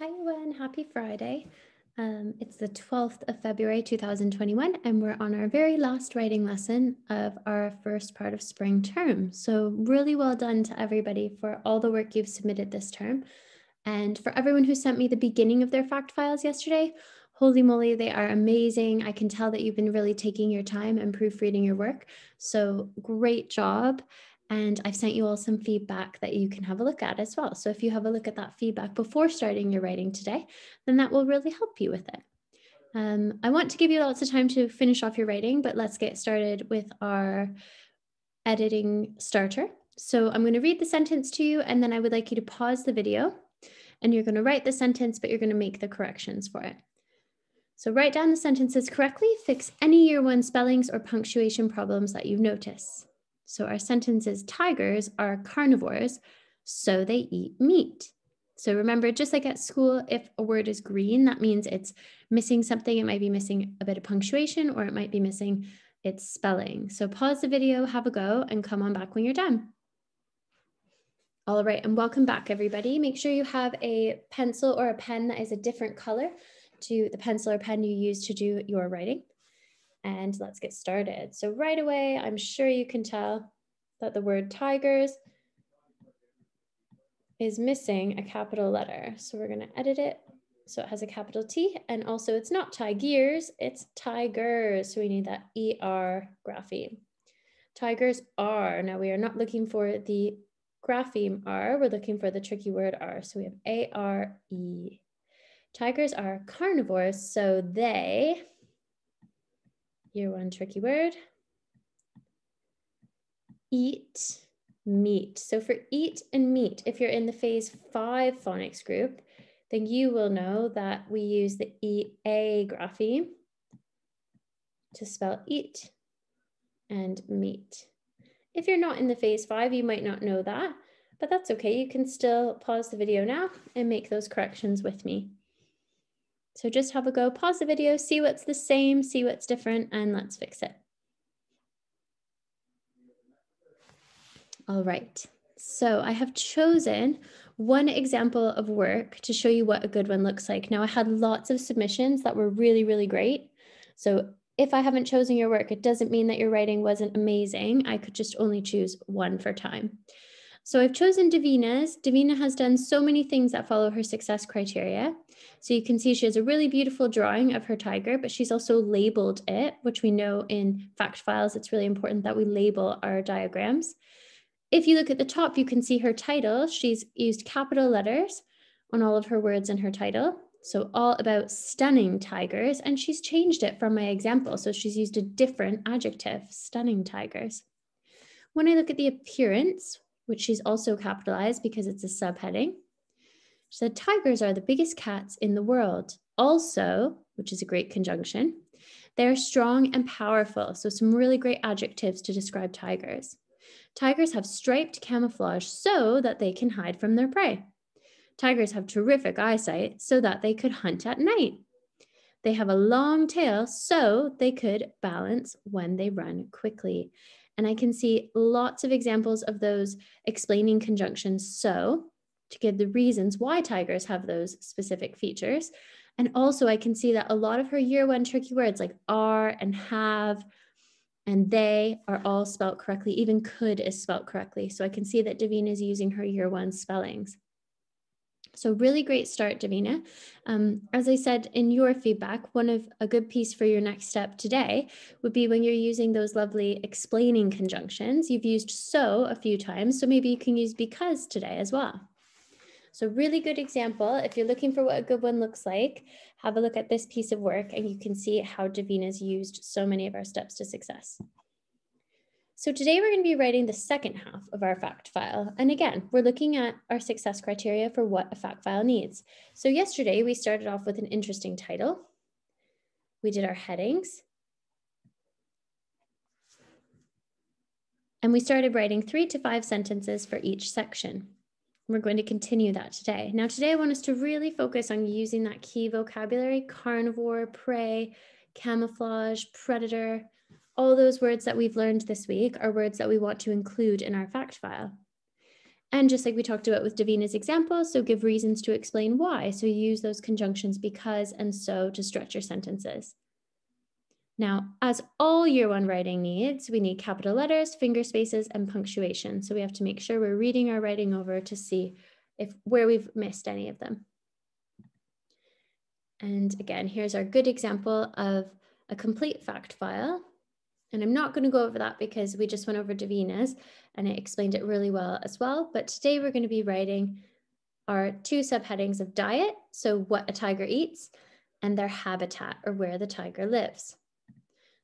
Hi everyone, happy Friday. It's the 12th of February 2021 and we're on our very last writing lesson of our first part of spring term. So really well done to everybody for all the work you've submitted this term. And for everyone who sent me the beginning of their fact files yesterday, holy moly, they are amazing. I can tell that you've been really taking your time and proofreading your work. So great job. And I've sent you all some feedback that you can have a look at as well. So if you have a look at that feedback before starting your writing today, then that will really help you with it. I want to give you lots of time to finish off your writing, but let's get started with our editing starter. So I'm going to read the sentence to you, and then I would like you to pause the video, and you're going to write the sentence, but you're going to make the corrections for it. So write down the sentences correctly, fix any year one spellings or punctuation problems that you notice. So our sentence is tigers are carnivores, so they eat meat. So remember, just like at school, if a word is green, that means it's missing something. It might be missing a bit of punctuation, or it might be missing its spelling. So pause the video, have a go, and come on back when you're done. All right, and welcome back, everybody. Make sure you have a pencil or a pen that is a different color to the pencil or pen you use to do your writing. And let's get started. So right away, I'm sure you can tell that the word tigers is missing a capital letter. So we're going to edit it so it has a capital T, and also it's not tigers, it's tigers. So we need that ER grapheme. Tigers are, now we are not looking for the grapheme R, we're looking for the tricky word R. So we have A-R-E. Tigers are carnivores, so they, year one tricky word, eat meat. So for eat and meat, if you're in the phase 5 phonics group, then you will know that we use the EA grapheme to spell eat and meat. If you're not in the phase 5, you might not know that, but that's okay. You can still pause the video now and make those corrections with me. So just have a go, pause the video, see what's the same, see what's different, and let's fix it. All right, so I have chosen one example of work to show you what a good one looks like. Now I had lots of submissions that were really, really great. So if I haven't chosen your work, it doesn't mean that your writing wasn't amazing. I could just only choose one for time. So I've chosen Davina's. Davina has done so many things that follow her success criteria. So you can see she has a really beautiful drawing of her tiger, but she's also labeled it, which we know in fact files, it's really important that we label our diagrams. If you look at the top, you can see her title. She's used capital letters on all of her words in her title. So all about stunning tigers, and she's changed it from my example. So she's used a different adjective, stunning tigers. When I look at the appearance, which she's also capitalized because it's a subheading, she said tigers are the biggest cats in the world. Also, which is a great conjunction, they're strong and powerful. So some really great adjectives to describe tigers. Tigers have striped camouflage so that they can hide from their prey. Tigers have terrific eyesight so that they could hunt at night. They have a long tail so they could balance when they run quickly. And I can see lots of examples of those explaining conjunctions so to give the reasons why tigers have those specific features. And also I can see that a lot of her year one tricky words like are and have and they are all spelled correctly. Even could is spelled correctly. So I can see that Davina is using her year one spellings. So really great start, Davina. As I said in your feedback, a good piece for your next step today would be when you're using those lovely explaining conjunctions. You've used so a few times, so maybe you can use because today as well. So really good example. If you're looking for what a good one looks like, have a look at this piece of work and you can see how Davina's used so many of our steps to success. So today we're going to be writing the second half of our fact file. And again, we're looking at our success criteria for what a fact file needs. So yesterday we started off with an interesting title. We did our headings. And we started writing 3 to 5 sentences for each section. We're going to continue that today. Now today I want us to really focus on using that key vocabulary: carnivore, prey, camouflage, predator. All those words that we've learned this week are words that we want to include in our fact file. And just like we talked about with Davina's example, so give reasons to explain why. So you use those conjunctions because and so to stretch your sentences. Now, as all year one writing needs, we need capital letters, finger spaces, and punctuation. So we have to make sure we're reading our writing over to see where we've missed any of them. And again, here's our good example of a complete fact file. And I'm not going to go over that because we just went over Davina's and it explained it really well as well. But today we're going to be writing our 2 subheadings of diet, so what a tiger eats, and their habitat, or where the tiger lives.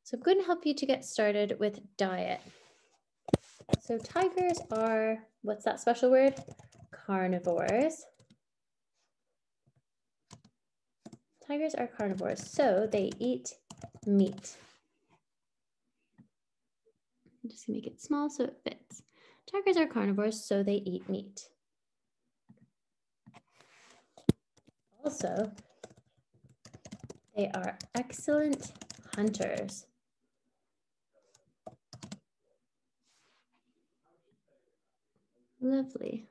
So I'm going to help you to get started with diet. So tigers are, what's that special word? Carnivores. Tigers are carnivores, so they eat meat. I'm just gonna make it small so it fits. Tigers are carnivores, so they eat meat. Also, they are excellent hunters. Lovely.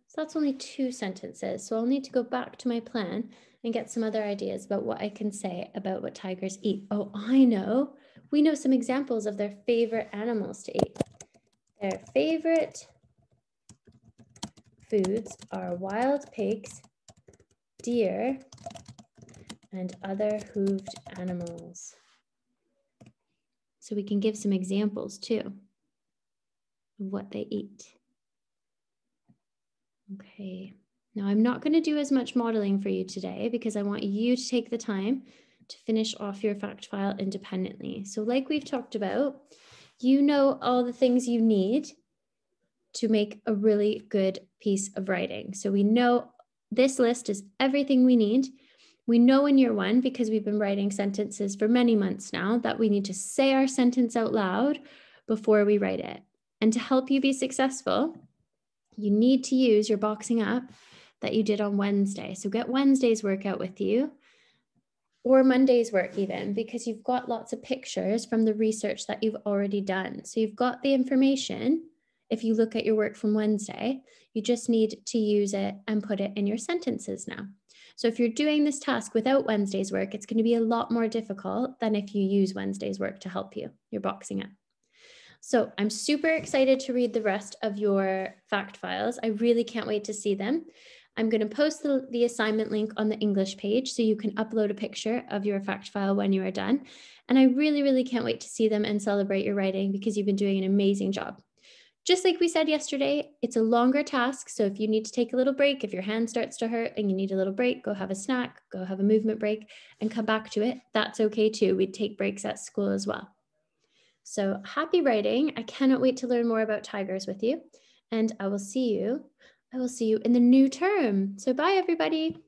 So that's only 2 sentences. So I'll need to go back to my plan and get some other ideas about what I can say about what tigers eat. Oh, I know. We know some examples of their favorite animals to eat. Their favorite foods are wild pigs, deer, and other hooved animals. So we can give some examples too of what they eat. Okay, now I'm not going to do as much modeling for you today because I want you to take the time to finish off your fact file independently. So like we've talked about, you know all the things you need to make a really good piece of writing. So we know this list is everything we need. We know in year 1, because we've been writing sentences for many months now, that we need to say our sentence out loud before we write it. And to help you be successful, you need to use your boxing up that you did on Wednesday. So get Wednesday's workout with you, or Monday's work even, because you've got lots of pictures from the research that you've already done. So you've got the information. If you look at your work from Wednesday, you just need to use it and put it in your sentences now. So if you're doing this task without Wednesday's work, it's going to be a lot more difficult than if you use Wednesday's work to help you. You're boxing up. So I'm super excited to read the rest of your fact files. I really can't wait to see them. I'm going to post the assignment link on the English page so you can upload a picture of your fact file when you are done. And I really, really can't wait to see them and celebrate your writing because you've been doing an amazing job. Just like we said yesterday, it's a longer task. So if you need to take a little break, if your hand starts to hurt and you need a little break, go have a snack, go have a movement break and come back to it. That's okay too. We take breaks at school as well. So happy writing. I cannot wait to learn more about tigers with you. And I will see you in the new term. So bye, everybody.